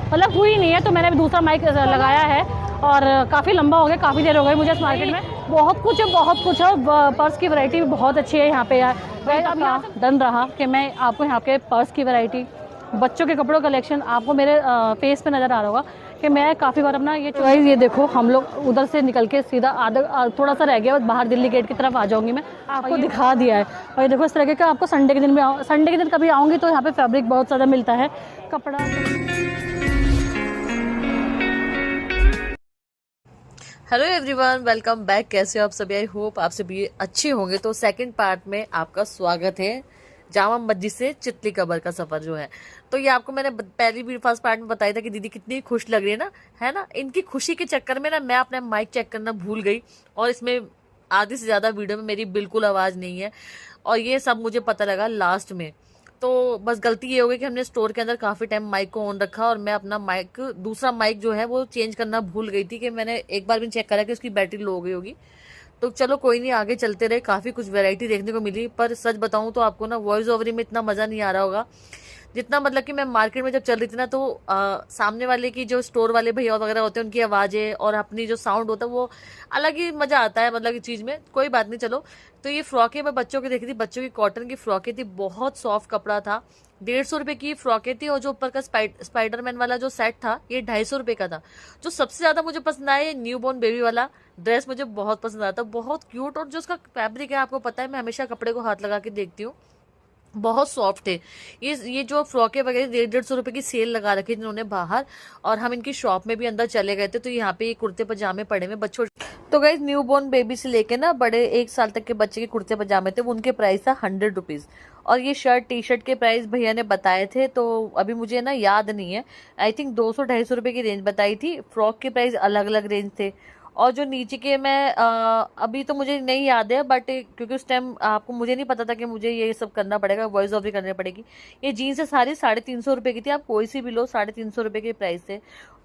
मतलब हुई नहीं है, तो मैंने अभी दूसरा माइक लगाया है और काफ़ी लंबा हो गया, काफ़ी देर हो गई मुझे इस मार्केट में। बहुत कुछ है, बहुत कुछ है। पर्स की वैरायटी भी बहुत अच्छी है यहाँ पे यार। अब डन रहा कि मैं आपको यहाँ के पर्स की वैरायटी, बच्चों के कपड़ों कलेक्शन आपको मेरे फेस पे नज़र आ रहा होगा कि मैं काफ़ी बार अपना ये चॉइस, ये देखो हम लोग उधर से निकल के सीधा आधा थोड़ा सा रह गया, बाहर दिल्ली गेट की तरफ आ जाऊँगी मैं, आपको दिखा दिया है। और ये देखो इस तरीके का आपको संडे के दिन भी संडे के दिन कभी आऊँगी तो यहाँ पे फैब्रिक बहुत ज़्यादा मिलता है, कपड़ा। Hello everyone, welcome back. कैसे हो आप सभी? आई होप आप सभी अच्छे होंगे। तो सेकंड पार्ट में आपका स्वागत है। जामा मस्जिद से चितली कबर का सफर जो है, तो ये आपको मैंने पहली भी फर्स्ट पार्ट में बताया था कि दीदी कितनी खुश लग रही है ना, है ना। इनकी खुशी के चक्कर में ना मैं अपना माइक चेक करना भूल गई और इसमें आधी से ज्यादा वीडियो में मेरी बिल्कुल आवाज नहीं है, और ये सब मुझे पता लगा लास्ट में। तो बस गलती ये हो गई कि हमने स्टोर के अंदर काफी टाइम माइक को ऑन रखा और मैं अपना माइक, दूसरा माइक जो है वो चेंज करना भूल गई थी, कि मैंने एक बार भी चेक करा कि उसकी बैटरी लो हो गई होगी। तो चलो कोई नहीं, आगे चलते रहे। काफी कुछ वैरायटी देखने को मिली, पर सच बताऊं तो आपको ना वॉइस ओवर में इतना मजा नहीं आ रहा होगा जितना, मतलब कि मैं मार्केट में जब चल रही थी ना, तो सामने वाले की जो स्टोर वाले भैया वगैरह होते हैं उनकी आवाजें और अपनी जो साउंड होता है वो अलग ही मजा आता है, मतलब की चीज में। कोई बात नहीं, चलो। तो ये फ्रॉकें मैं बच्चों की देखी थी, बच्चों की कॉटन की फ्रॉकें थी, बहुत सॉफ्ट कपड़ा था। 150 रुपए की फ्रॉकें थी, और जो ऊपर का स्पाइडरमैन वाला जो सेट था ये 250 रुपए का था। जो सबसे ज्यादा मुझे पसंद आया, न्यू बॉर्न बेबी वाला ड्रेस मुझे बहुत पसंद आता, बहुत क्यूट। और जो उसका फैब्रिक है, आपको पता है मैं हमेशा कपड़े को हाथ लगा के देखती हूँ, बहुत सॉफ्ट है। ये जो फ्रॉकें वगैरह 150-150 रुपए की सेल लगा रखी है इन्होंने बाहर, और हम इनकी शॉप में भी अंदर चले गए थे, तो यहाँ पे ये कुर्ते पजामे पड़े हुए बच्चों। तो गाइस, न्यू बॉर्न बेबी से लेके ना बड़े 1 साल तक के बच्चे के कुर्ते पजामे थे, वो उनके प्राइस था 100 रुपीज। और ये शर्ट टी शर्ट के प्राइस भैया ने बताए थे, तो अभी मुझे ना याद नहीं है, आई थिंक 200-250 रुपए की रेंज बताई थी। फ्रॉक के प्राइस अलग अलग रेंज थे। और जो नीचे के मैं अभी तो मुझे नहीं याद है, बट क्योंकि उस टाइम आपको, मुझे नहीं पता था कि मुझे ये सब करना पड़ेगा, वॉइस ओवर भी करनी पड़ेगी। ये जीन्स है सारी 350 रुपए की थी, आप कोई सी भी लो 350 रुपए के प्राइस से।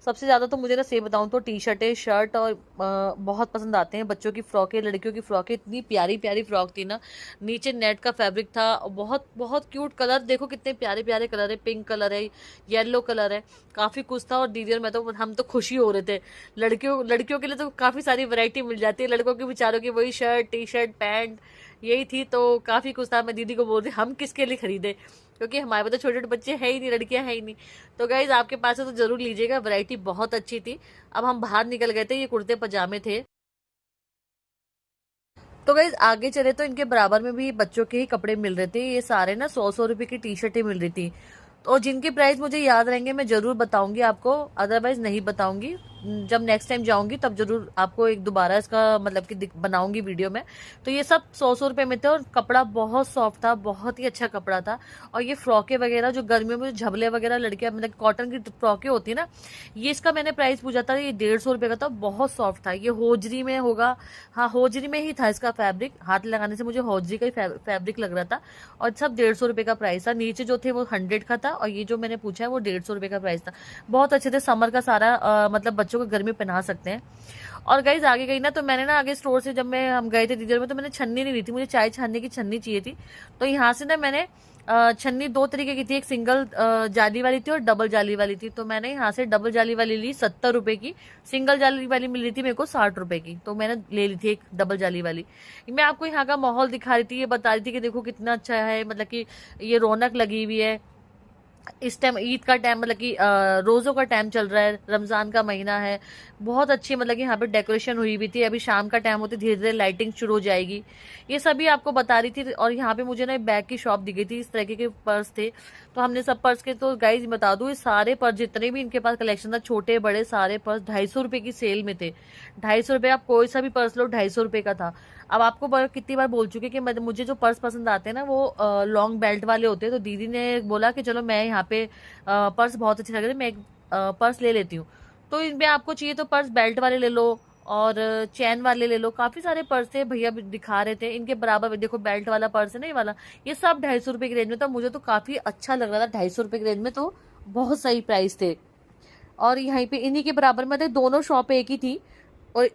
सबसे ज्यादा तो मुझे ना सही बताऊं तो टी शर्टें, शर्ट और बहुत पसंद आते हैं। बच्चों की फ्रॉकें, लड़कियों की फ्रॉकें, इतनी प्यारी प्यारी फ्रॉक थी ना। नीचे नेट का फैब्रिक था, और बहुत बहुत क्यूट कलर, देखो कितने प्यारे प्यारे कलर है। पिंक कलर है, येलो कलर है, काफी कुछ था। और दीदी और मैं तो, हम तो खुशी हो रहे थे। लड़कियों लड़कियों के लिए तो काफी सारी वैरायटी मिल जाती है, लड़कों के बेचारों की वही शर्ट टी शर्ट पैंट यही थी, तो काफी कुछ था। मैं दीदी को बोल रही हम किसके लिए खरीदे, क्योंकि हमारे पास तो छोटे छोटे बच्चे है ही नहीं, लड़कियां है ही नहीं। तो गाइज आपके पास है तो जरूर लीजिएगा, वैरायटी बहुत अच्छी थी। अब हम बाहर निकल गए थे, ये कुर्ते पजामे थे। तो गाइज आगे चले तो इनके बराबर में भी बच्चों के ही कपड़े मिल रहे थे। ये सारे ना 100-100 रुपए की टी शर्टें मिल रही थी, तो जिनके प्राइस मुझे याद रहेंगे मैं जरूर बताऊंगी आपको, अदरवाइज नहीं बताऊंगी। जब नेक्स्ट टाइम जाऊंगी तब जरूर आपको एक दोबारा इसका मतलब कि बनाऊंगी वीडियो में। तो ये सब 100-100 रुपए में थे, और कपड़ा बहुत सॉफ्ट था, बहुत ही अच्छा कपड़ा था। और ये फ्रॉकें वगैरह जो गर्मियों में झबले वगैरह लड़कियां, मतलब कॉटन की फ्रॉकें होती है ना, ये इसका मैंने प्राइस पूछा था, ये 150 रुपए का था, बहुत सॉफ्ट था। ये होजरी में होगा, हाँ होजरी में ही था इसका फैब्रिक, हाथ लगाने से मुझे होजरी का ही फैब्रिक लग रहा था। और सब 150 रुपए का प्राइस था। नीचे जो थे वो 100 का था, और ये जो मैंने पूछा है वो 150 रुपए का प्राइस था। बहुत अच्छे थे, समर का सारा मतलब बच्चों को गर्मी पहना सकते हैं। और गाइज आगे गई ना, तो मैंने ना आगे स्टोर से, जब मैं हम गए थे दीदी में, तो मैंने छन्नी नहीं ली थी, मुझे चाय छानने की छन्नी चाहिए थी। तो यहाँ से ना मैंने छन्नी दो तरीके की थी, एक सिंगल जाली वाली थी और डबल जाली वाली थी। तो मैंने यहाँ से डबल जाली वाली ली 70 रुपए की, सिंगल जाली वाली मिल रही थी मेरे को 60 रुपए की, तो मैंने ले ली थी एक डबल जाली वाली। मैं आपको यहाँ का माहौल दिखा रही थी, ये बता रही थी कि देखो कितना अच्छा है, मतलब कि ये रौनक लगी हुई है। इस टाइम ईद का टाइम, मतलब कि रोजों का टाइम चल रहा है, रमजान का महीना है। बहुत अच्छी मतलब कि यहाँ पे डेकोरेशन हुई हुई थी। अभी शाम का टाइम होते धीरे धीरे लाइटिंग शुरू हो जाएगी, ये सभी आपको बता रही थी। और यहाँ पे मुझे ना बैग की शॉप दिख गई थी, इस तरीके के पर्स थे, तो हमने सब पर्स के, तो गाइज बता दूं, ये सारे पर्स जितने भी इनके पास कलेक्शन था, छोटे बड़े सारे पर्स 250 रुपए की सेल में थे। 250 रुपए, आप कोई सा भी पर्स लो 250 रुपए का था। अब आपको कितनी बार बोल चुके कि मुझे जो पर्स पसंद आते हैं ना वो लॉन्ग बेल्ट वाले होते हैं, तो दीदी ने बोला कि चलो मैं यहाँ पे पर्स बहुत अच्छे लग रहे, मैं एक पर्स ले लेती हूँ। तो इनमें आपको चाहिए तो पर्स बेल्ट वाले ले लो, और चैन वाले ले लो। काफी सारे पर्स थे, भैया भी दिखा रहे थे। इनके बराबर में देखो बेल्ट वाला पर्स है ना, ये वाला, ये सब 250 रुपए की रेंज में था। मुझे तो काफी अच्छा लग रहा था, 250 रुपए की रेंज में तो बहुत सही प्राइस थे। और यहाँ पे इन्हीं के बराबर में थे, दोनों शॉप एक ही थी। और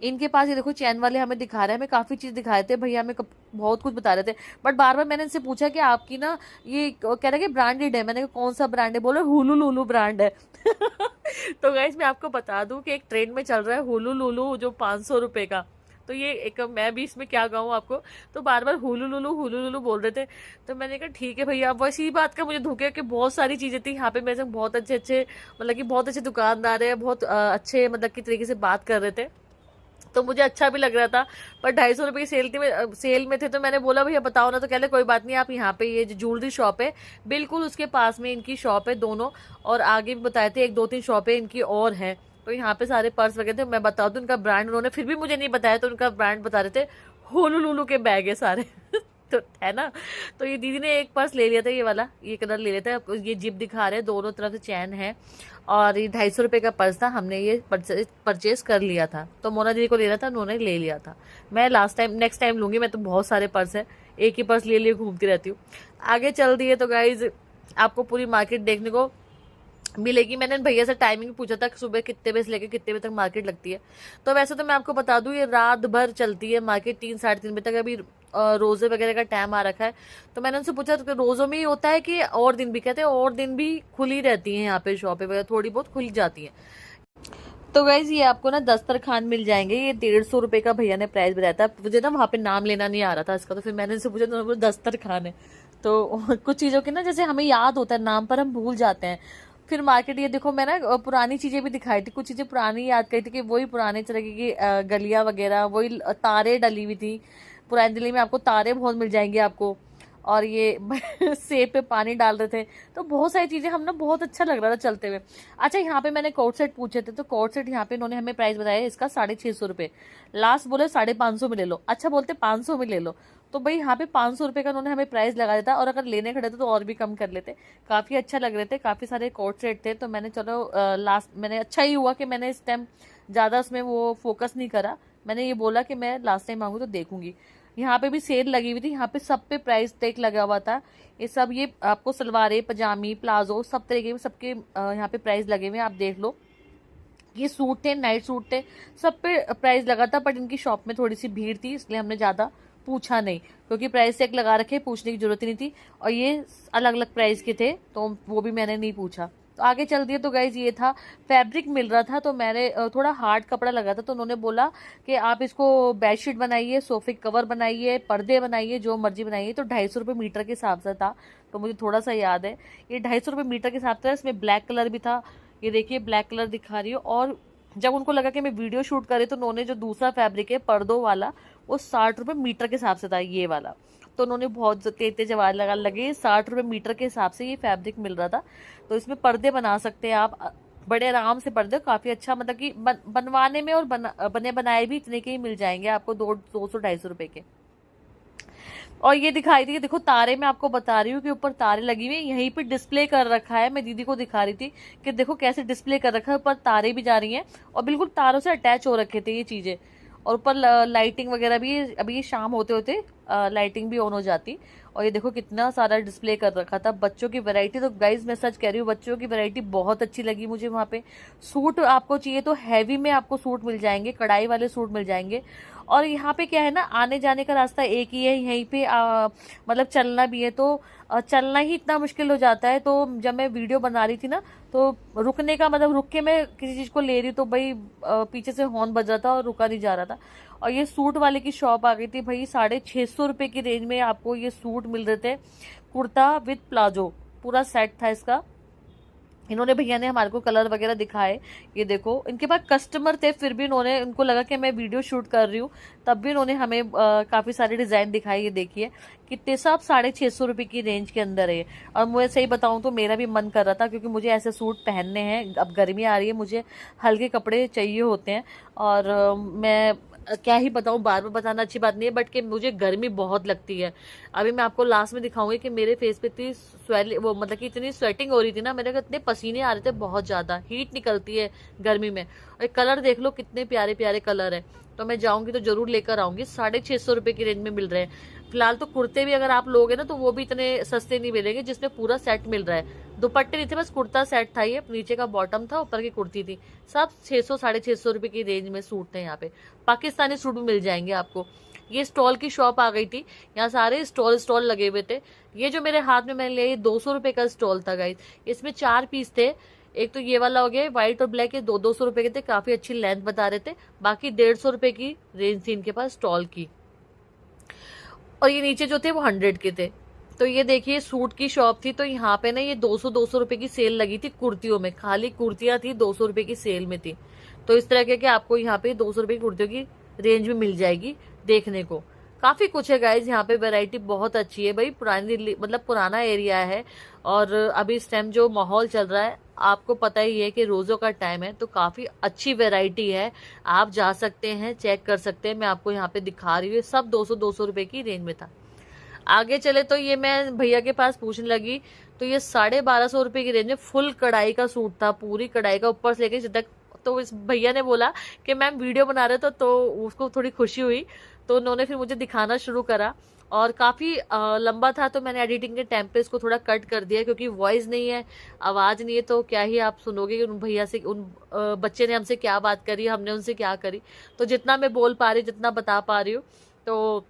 इनके पास ये देखो चैन वाले हमें दिखा रहे हैं, हमें काफी चीज दिखा रहे थे भैया, हमें बहुत कुछ बता रहे थे। बट बार बार मैंने इनसे पूछा कि आपकी ना ये कह रहे कि ब्रांडेड है, मैंने कहा कौन सा ब्रांड है, बोले हुलू लुलू ब्रांड है। तो गाइज मैं आपको बता दूं कि एक ट्रेंड में चल रहा है हुलू लुलू जो 500 रुपए का। तो ये एक मैं भी इसमें क्या कहूँ आपको, तो बार बार हुलू लुलू बोल रहे थे। तो मैंने कहा ठीक है भैया। अब इसी बात का मुझे धोखे कि बहुत सारी चीजें थी यहाँ पे, मेरे से बहुत अच्छे मतलब कि बहुत अच्छे दुकानदार है, बहुत अच्छे मतलब की तरीके से बात कर रहे थे, तो मुझे अच्छा भी लग रहा था। पर 250 रुपए की सेल में थे, तो मैंने बोला भैया बताओ ना। तो कहले कोई बात नहीं, आप यहाँ पे ये जो ज्वेलरी शॉप है बिल्कुल उसके पास में इनकी शॉप है दोनों, और आगे भी बताए थे 1 2 3 शॉपें इनकी और है। तो यहाँ पे सारे पर्स वगैरह थे। मैं बता दूं इनका ब्रांड उन्होंने फिर भी मुझे नहीं बताया, तो उनका ब्रांड बता रहे थे। होलू लुलू के बैग है सारे तो है ना। तो ये दीदी ने एक पर्स ले लिया था, ये वाला, ये कलर ले लिया था। ये जिप दिखा रहे हैं, दोनों तरफ से चैन है, और ये 250 रुपए का पर्स था। हमने ये परचेज कर लिया था। तो मोना दीदी को लेना था, उन्होंने ले लिया था। मैं नेक्स्ट टाइम लूंगी। मैं तो बहुत सारे पर्स है, एक ही पर्स ले लिए घूमती रहती हूँ। आगे चल दिए तो गाइज आपको पूरी मार्केट देखने को मिलेगी। मैंने भैया से टाइमिंग पूछा था कि सुबह कितने बजे से लेकर कितने बजे तक मार्केट लगती है। तो वैसे तो मैं आपको बता दूं ये रात भर चलती है मार्केट, 3 साढ़े 3 बजे तक। अभी रोजे वगैरह का टाइम आ रखा है, तो मैंने उनसे पूछा तो रोजों में ही होता है कि और दिन भी, कहते हैं और दिन भी खुली रहती है यहाँ पे शॉपें वगैरह, थोड़ी बहुत खुल जाती है। तो गाइज ये आपको ना दस्तरखान मिल जाएंगे। ये 150 रुपए का भैया ने प्राइस बताया था। मुझे ना वहाँ पे नाम लेना नहीं आ रहा था इसका, तो फिर मैंने उनसे पूछा, तो दस्तरखान है। तो कुछ चीजों की ना जैसे हमें याद होता है नाम, पर हम भूल जाते हैं। फिर मार्केट, ये देखो मैं ना पुरानी चीजें भी दिखाई थी, कुछ चीजें पुरानी याद करी थी कि वही पुराने तरीके की गलियां वगैरह, वही तारे डली हुई थी। पुरानी दिल्ली में आपको तारे बहुत मिल जाएंगे आपको। और ये सेब पे पानी डाल रहे थे। तो बहुत सारी चीजें हम ना, बहुत अच्छा लग रहा था चलते हुए। अच्छा यहाँ पे मैंने कोट सेट पूछे थे, तो कोट सेट यहाँ पे इन्होंने हमें प्राइस बताया इसका 650 रुपए। लास्ट बोले 550 में ले लो, अच्छा बोलते 500 में ले लो। तो भाई यहाँ पे 500 रुपए का उन्होंने हमें प्राइस लगा देता, और अगर लेने खड़े थे तो और भी कम कर लेते। काफी अच्छा लग रहे थे, काफी सारे कोट सेट थे। तो मैंने चलो लास्ट मैंने अच्छा ही हुआ कि मैंने इस टाइम ज्यादा उसमें वो फोकस नहीं करा। मैंने ये बोला कि मैं लास्ट टाइम आऊंगी तो देखूंगी। यहाँ पे भी सेल लगी हुई थी, यहाँ पे सब पे प्राइस टैग लगा हुआ था। ये सब ये आपको सलवारें, पजामी, प्लाजो सब तरीके के सबके यहाँ पे प्राइस लगे हुए हैं, आप देख लो। ये सूट थे, नाइट सूट थे, सब पे प्राइस लगा था। बट इनकी शॉप में थोड़ी सी भीड़ थी, इसलिए हमने ज्यादा पूछा नहीं, क्योंकि प्राइस टैग लगा रखे, पूछने की जरूरत ही नहीं थी। और ये अलग अलग प्राइस के थे, तो वो भी मैंने नहीं पूछा। तो आगे चल दिए तो गाइज ये था, फैब्रिक मिल रहा था। तो मैंने थोड़ा हार्ड कपड़ा लगा था, तो उन्होंने बोला कि आप इसको बेडशीट बनाइए, सोफे कवर बनाइए, पर्दे बनाइए, जो मर्जी बनाइए। तो 250 रुपये मीटर के हिसाब से था। तो मुझे थोड़ा सा याद है, ये 250 रुपये मीटर के हिसाब से। इसमें ब्लैक कलर भी था, ये देखिए ब्लैक कलर दिखा रही हो। और जब उनको लगा कि मैं वीडियो शूट करे, तो उन्होंने जो दूसरा फैब्रिक है पर्दों वाला, वो 60 रुपये मीटर के हिसाब से था, ये वाला। तो उन्होंने बहुत तेज तेज आवाज लगा लगे, 60 रुपये मीटर के हिसाब से ये फैब्रिक मिल रहा था। तो इसमें पर्दे बना सकते हैं आप बड़े आराम से। पर्दे काफी अच्छा, मतलब कि बनवाने में और बने बनाए भी इतने के ही मिल जाएंगे आपको, 200-250 रुपए के। और ये दिखाई थी, देखो तारे, मैं आपको बता रही हूँ कि ऊपर तारे लगी हुई है, यहीं पे डिस्प्ले कर रखा है। मैं दीदी को दिखा रही थी कि देखो कैसे डिस्प्ले कर रखा है, ऊपर तारे भी जा रही हैं, और बिल्कुल तारों से अटैच हो रखे थे ये चीजें। और ऊपर लाइटिंग वगैरह भी, अभी ये शाम होते होते लाइटिंग भी ऑन हो जाती। और ये देखो कितना सारा डिस्प्ले कर रखा था। बच्चों की वैरायटी, तो गाइज मैं सच कह रही हूँ, बच्चों की वैरायटी बहुत अच्छी लगी मुझे वहाँ पे। सूट आपको चाहिए तो हैवी में आपको सूट मिल जाएंगे, कढ़ाई वाले सूट मिल जाएंगे। और यहाँ पे क्या है ना, आने जाने का रास्ता एक ही है, यहीं पे मतलब चलना भी है, तो चलना ही इतना मुश्किल हो जाता है। तो जब मैं वीडियो बना रही थी ना, तो रुकने का मतलब, रुक के मैं किसी चीज को ले रही, तो भाई पीछे से हॉर्न बज रहा था और रुका नहीं जा रहा था। और ये सूट वाले की शॉप आ गई थी भाई, 650 रुपए की रेंज में आपको ये सूट मिल रहे थे। कुर्ता विद प्लाजो पूरा सेट था इसका। इन्होंने, भैया ने हमारे को कलर वगैरह दिखाए। ये देखो इनके पास कस्टमर थे, फिर भी इन्होंने, उनको लगा कि मैं वीडियो शूट कर रही हूँ, तब भी इन्होंने हमें काफी सारे डिजाइन दिखाए। ये देखिए कितने सब 650 रुपए की रेंज के अंदर है। और मुझे सही बताऊं तो मेरा भी मन कर रहा था, क्योंकि मुझे ऐसे सूट पहनने हैं। अब गर्मी आ रही है, मुझे हल्के कपड़े चाहिए होते हैं। और मैं क्या ही बताऊं, बार बार बताना अच्छी बात नहीं है, बट कि मुझे गर्मी बहुत लगती है। अभी मैं आपको लास्ट में दिखाऊंगी कि मेरे फेस पे इतनी वो मतलब कि इतनी स्वेटिंग हो रही थी ना, मेरे को इतने पसीने आ रहे थे, बहुत ज्यादा हीट निकलती है गर्मी में। और कलर देख लो कितने प्यारे प्यारे कलर है। तो मैं जाऊंगी तो जरूर लेकर आऊंगी। 650 रुपए की रेंज में मिल रहे हैं। फिलहाल तो कुर्ते भी अगर आप लोगे ना, तो वो भी इतने सस्ते नहीं मिलेंगे, जिसमें पूरा सेट मिल रहा है। दुपट्टे नहीं थे, बस कुर्ता सेट था। ये नीचे का बॉटम था, ऊपर की कुर्ती थी। सब 600-650 रुपए की रेंज में सूट थे यहाँ पे। पाकिस्तानी सूट भी मिल जाएंगे आपको। ये स्टॉल की शॉप आ गई थी, यहाँ सारे स्टॉल लगे हुए थे। ये जो मेरे हाथ में मैंने लिया, ये 200 रुपए का स्टॉल था गाइस। इसमें 4 पीस थे, एक तो ये वाला हो गया, व्हाइट और ब्लैक, ये 200 रुपए के थे, काफी अच्छी लेंथ बता रहे थे। बाकी 150 रुपए की रेंज थी इनके पास स्टॉल की, और ये नीचे जो थे वो 100 के थे। तो ये देखिए सूट की शॉप थी, तो यहाँ पे ना ये 200 रुपए की सेल लगी थी कुर्तियों में, खाली कुर्तियां थी 200 रुपए की सेल में थी। तो इस तरह के आपको यहाँ पे 200 रुपए की कुर्तियों की रेंज में मिल जाएगी देखने को। काफी कुछ है गाइज, यहाँ पे वैरायटी बहुत अच्छी है भाई। पुरानी मतलब पुराना एरिया है, और अभी इस टाइम जो माहौल चल रहा है आपको पता ही है कि रोजों का टाइम है, तो काफी अच्छी वैरायटी है। आप जा सकते हैं, चेक कर सकते हैं। मैं आपको यहाँ पे दिखा रही हूँ, सब 200 रुपए की रेंज में था। आगे चले तो ये मैं भैया के पास पूछने लगी, तो ये 1250 रुपए की रेंज में फुल कढ़ाई का सूट था, पूरी कढ़ाई का ऊपर से लेके नीचे तक। तो इस भैया ने बोला कि मैम वीडियो बना रहे तो उसको थोड़ी खुशी हुई, तो उन्होंने फिर मुझे दिखाना शुरू करा। और काफी लंबा था, तो मैंने एडिटिंग के टाइम पे इसको थोड़ा कट कर दिया, क्योंकि वॉइस नहीं है, आवाज नहीं है, तो क्या ही आप सुनोगे कि उन भैया से, उन बच्चे ने हमसे क्या बात करी, हमने उनसे क्या करी। तो जितना मैं बोल पा रही, जितना बता पा रही हूँ, तो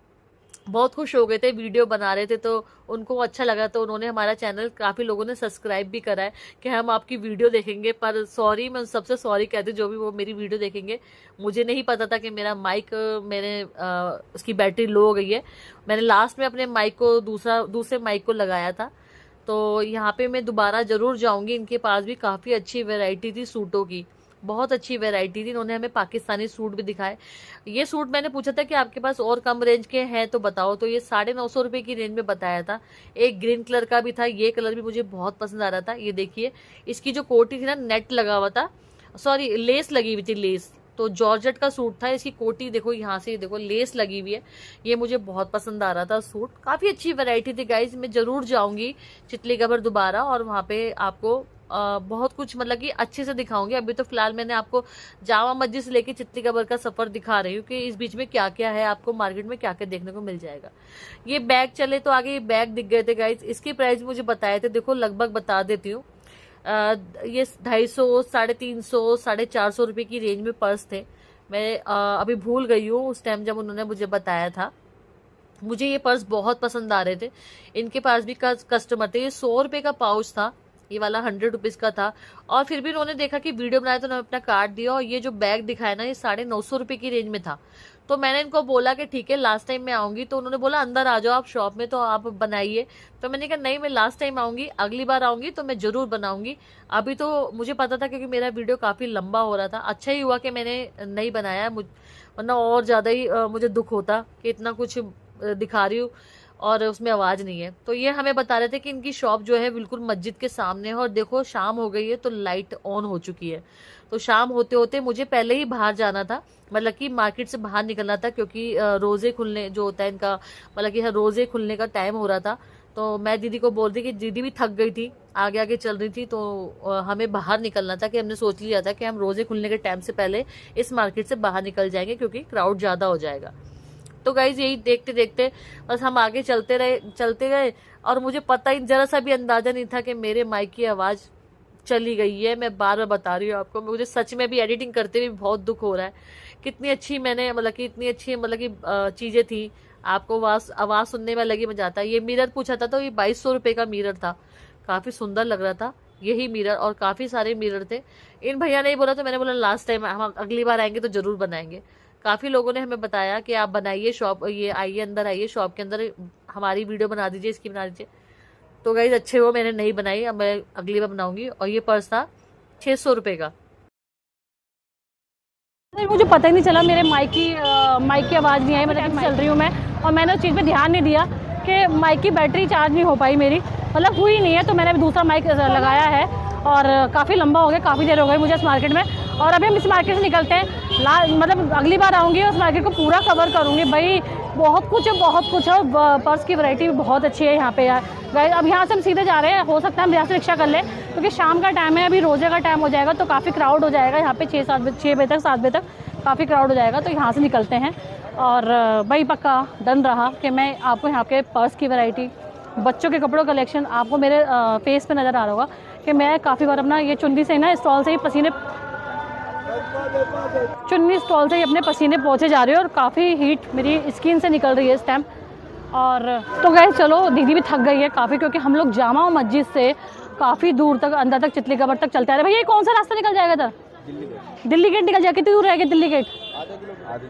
बहुत खुश हो गए थे, वीडियो बना रहे थे तो उनको अच्छा लगा। तो उन्होंने हमारा चैनल, काफी लोगों ने सब्सक्राइब भी करा है कि हम आपकी वीडियो देखेंगे। पर सॉरी, मैं सबसे सॉरी कहती हूँ जो भी वो मेरी वीडियो देखेंगे। मुझे नहीं पता था कि मेरा माइक, उसकी बैटरी लो हो गई है। मैंने लास्ट में अपने माइक को दूसरे माइक को लगाया था। तो यहाँ पे मैं दोबारा जरूर जाऊंगी, इनके पास भी काफी अच्छी वेराइटी थी सूटों की, बहुत अच्छी वैरायटी थी। इन्होंने हमें पाकिस्तानी सूट भी दिखाए। ये सूट मैंने पूछा था कि आपके पास और कम रेंज के हैं तो बताओ, तो ये 950 रुपए की रेंज में बताया था। एक ग्रीन कलर का भी था, ये कलर भी मुझे बहुत पसंद आ रहा था। ये देखिए, इसकी जो कोटी थी ना, नेट लगा हुआ था, सॉरी लेस लगी हुई थी, लेस। तो जॉर्जेट का सूट था, इसकी कोटी देखो, यहाँ से देखो लेस लगी हुई है। ये मुझे बहुत पसंद आ रहा था सूट, काफी अच्छी वैरायटी थी गाइज। मैं जरूर जाऊंगी चितली कबर दोबारा, और वहां पे आपको बहुत कुछ मतलब कि अच्छे से दिखाऊंगी। अभी तो फिलहाल मैंने आपको जामा मस्जिद से लेके चितली कबर का सफर दिखा रही हूँ कि इस बीच में क्या क्या है, आपको मार्केट में क्या क्या देखने को मिल जाएगा। ये बैग चले तो आगे ये बैग दिख गए थे गाइज, इसकी प्राइस मुझे बताए थे, देखो लगभग बता देती हूँ। ये 250, 350, 450 रुपए की रेंज में पर्स थे। मैं अभी भूल गई हूँ उस टाइम जब उन्होंने मुझे बताया था। मुझे ये पर्स बहुत पसंद आ रहे थे। इनके पास भी कस्टमर थे। ये 100 रुपए का पाउच था, ये वाला 100 रुपीज का था। और फिर भी उन्होंने देखा कि वीडियो बनाया तो उन्होंने अपना कार्ड दिया। और ये जो बैग दिखाया ना, ये 950 रुपए की रेंज में था। तो मैंने इनको बोला कि ठीक है, लास्ट टाइम मैं आऊंगी। तो उन्होंने बोला अंदर आ जाओ आप शॉप में, तो आप बनाइए। तो मैंने कहा नहीं, मैं लास्ट टाइम आऊंगी, अगली बार आऊंगी तो मैं जरूर बनाऊंगी। अभी तो मुझे पता था क्योंकि मेरा वीडियो काफी लंबा हो रहा था। अच्छा ही हुआ कि मैंने नहीं बनाया, वरना और ज्यादा ही मुझे दुख होता कि इतना कुछ दिखा रही हूँ और उसमें आवाज नहीं है। तो ये हमें बता रहे थे कि इनकी शॉप जो है बिल्कुल मस्जिद के सामने है। और देखो शाम हो गई है तो लाइट ऑन हो चुकी है। तो शाम होते होते मुझे पहले ही बाहर जाना था, मतलब कि मार्केट से बाहर निकलना था, क्योंकि रोजे खुलने जो होता है इनका, मतलब कि रोजे खुलने का टाइम हो रहा था। तो मैं दीदी को बोल दी कि दीदी भी थक गई थी, आगे आगे चल रही थी, तो हमें बाहर निकलना था। कि हमने सोच लिया था कि हम रोजे खुलने के टाइम से पहले इस मार्केट से बाहर निकल जाएंगे, क्योंकि क्राउड ज्यादा हो जाएगा। तो गाइज यही देखते देखते बस हम आगे चलते गए। और मुझे पता ही जरा सा भी अंदाजा नहीं था कि मेरे माइक की आवाज चली गई है। मैं बार बार बता रही हूँ आपको, मुझे सच में भी एडिटिंग करते हुए बहुत दुख हो रहा है। कितनी अच्छी मैंने मतलब कि इतनी अच्छी मतलब कि चीजें थी, आपको आवाज सुनने में लगी मजा आता। ये मिरर पूछा था तो ये 2200 रुपए का मिरर था, काफी सुंदर लग रहा था यही मिरर, और काफी सारे मिरर थे। इन भैया ने बोला तो मैंने बोला लास्ट टाइम हम अगली बार आएंगे तो जरूर बनाएंगे। काफी लोगों ने हमें बताया कि आप बनाइए, शॉप ये आइए, अंदर आइए, शॉप के अंदर हमारी वीडियो बना दीजिए, इसकी बना दीजिए। तो गाइज अच्छे हो, मैंने नहीं बनाई, अब मैं अगली बार बनाऊंगी। और ये पर्स था 600 रुपए का। मुझे पता ही नहीं चला, मेरे माइक की आवाज़ नहीं आई, मतलब चल रही हूँ मैं, और मैंने उस चीज़ पे ध्यान नहीं दिया कि माइक की बैटरी चार्ज नहीं हो पाई मेरी, मतलब हुई नहीं है। तो मैंने दूसरा माइक लगाया है, और काफ़ी लंबा हो गया, काफ़ी देर हो गई मुझे इस मार्केट में। और अभी हम इस मार्केट से निकलते हैं, मतलब अगली बार आऊँगी और उस मार्केट को पूरा कवर करूँगी। भाई बहुत कुछ है, पर्स की वैरायटी भी बहुत अच्छी है यहाँ पे यार। अब यहाँ से हम सीधे जा रहे हैं, हो सकता है हम यहाँ से रिक्शा कर लें, क्योंकि शाम का टाइम है, अभी रोजे का टाइम हो जाएगा तो काफ़ी क्राउड हो जाएगा यहाँ पे। 6 बजे तक 7 बजे तक काफ़ी क्राउड हो जाएगा। तो यहाँ से निकलते हैं। और भाई पक्का डन रहा कि मैं आपको यहाँ के पर्स की वैरायटी, बच्चों के कपड़ों कलेक्शन, आपको मेरे फेस पे नज़र आ रहा होगा कि मैं काफ़ी बार अपना ये चुन्नी स्टॉल से ही अपने पसीने पहुँचे जा रही है, और काफ़ी हीट मेरी स्किन से निकल रही है इस टाइम। और तो गए चलो, दीदी भी थक गई है काफ़ी, क्योंकि हम लोग जामा मस्जिद से काफ़ी दूर तक अंदर तक चितली कबर तक चलते आ रहे। भैया ये कौन सा रास्ता निकल जाएगा था? दिल्ली गेट निकल जाएगा। कितनी दूर रह गया दिल्ली गेट?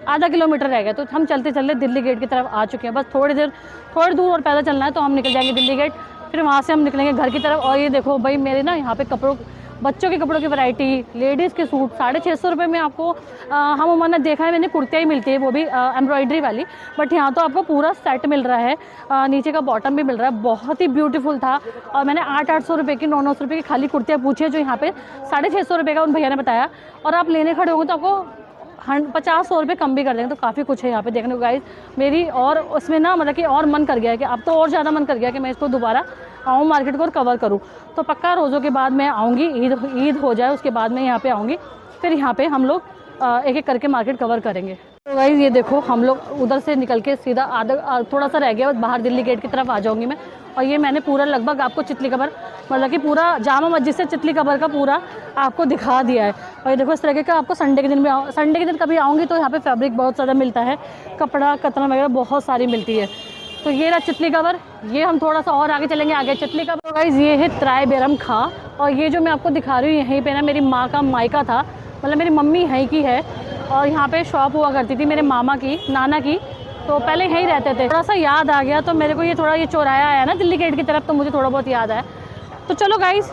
आधा किलोमीटर रह गया। तो हम चलते चलते दिल्ली गेट की तरफ आ चुके हैं। बस थोड़ी दूर और पैदल चलना है तो हम निकल जाएंगे दिल्ली गेट। फिर वहाँ से हम निकलेंगे घर की तरफ। और ये देखो भाई मेरे ना यहाँ पे कपड़ों, बच्चों के कपड़ों की वैरायटी, लेडीज़ के सूट 650 रुपये में आपको हम उमरने देखा है मैंने, कुर्तियाँ ही मिलती है, वो भी एम्ब्रॉयडरी वाली। बट यहाँ तो आपको पूरा सेट मिल रहा है, नीचे का बॉटम भी मिल रहा है। बहुत ही ब्यूटीफुल था। और मैंने 800 रुपये की, 900 रुपये की खाली कुर्तियाँ पूछी है, जो यहाँ पे 650 रुपये का उन भैया ने बताया। और आप लेने खड़े होंगे तो आपको 50-100 रुपये कम भी कर देंगे। तो काफ़ी कुछ है यहाँ पे देखने को गाइस। मेरी और उसमें ना मतलब कि और मन कर गया है कि अब तो और ज़्यादा मन कर गया कि मैं इसको दोबारा आऊँ मार्केट को और कवर करूँ। तो पक्का रोज़ों के बाद मैं आऊँगी, ईद हो जाए उसके बाद मैं यहाँ पे आऊँगी। फिर यहाँ पे हम लोग एक एक करके मार्केट कवर करेंगे। तो गाइस ये देखो हम लोग उधर से निकल के सीधा थोड़ा सा रह गया बाहर दिल्ली गेट की तरफ आ जाऊँगी मैं। और ये मैंने पूरा लगभग आपको चितली कबर मतलब कि पूरा जामा मस्जिद से चितली कबर का पूरा आपको दिखा दिया है। और ये देखो इस तरीके का आपको संडे के दिन कभी आऊँगी तो यहाँ पे फैब्रिक बहुत ज़्यादा मिलता है, कपड़ा कतरन वगैरह बहुत सारी मिलती है। तो ये रहा चितली कबर। ये हम थोड़ा सा और आगे चलेंगे, आगे चितली कबर। तो गाइस ये है त्राय बेरम खा। और ये जो मैं आपको दिखा रही हूँ यहीं पे ना मेरी माँ का मायका था, मतलब मेरी मम्मी यहीं की है। और यहाँ पे शॉप हुआ करती थी मेरे मामा की, नाना की, तो पहले यहीं रहते थे। थोड़ा सा याद आ गया तो मेरे को ये चौराया आया ना दिल्ली गेट की तरफ, तो मुझे थोड़ा बहुत याद आया। तो चलो गाइस,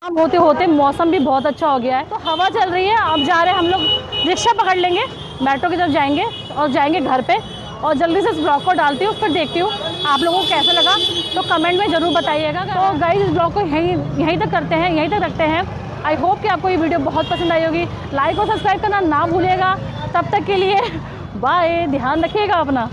अब होते होते मौसम भी बहुत अच्छा हो गया है, तो हवा चल रही है। अब जा रहे हैं हम लोग, रिक्शा पकड़ लेंगे, मेट्रो की तरफ जाएंगे और जाएंगे घर पे। और जल्दी से इस ब्लॉग को डालती हूँ, फिर देखती हूँ आप लोगों को कैसा लगा, तो कमेंट में ज़रूर बताइएगा। तो गाइस इस ब्लॉग को यहीं तक करते हैं, यहीं तक रखते हैं। आई होप कि आपको ये वीडियो बहुत पसंद आई होगी। लाइक और सब्सक्राइब करना ना भूलिएगा। तब तक के लिए बाय, ध्यान रखिएगा अपना।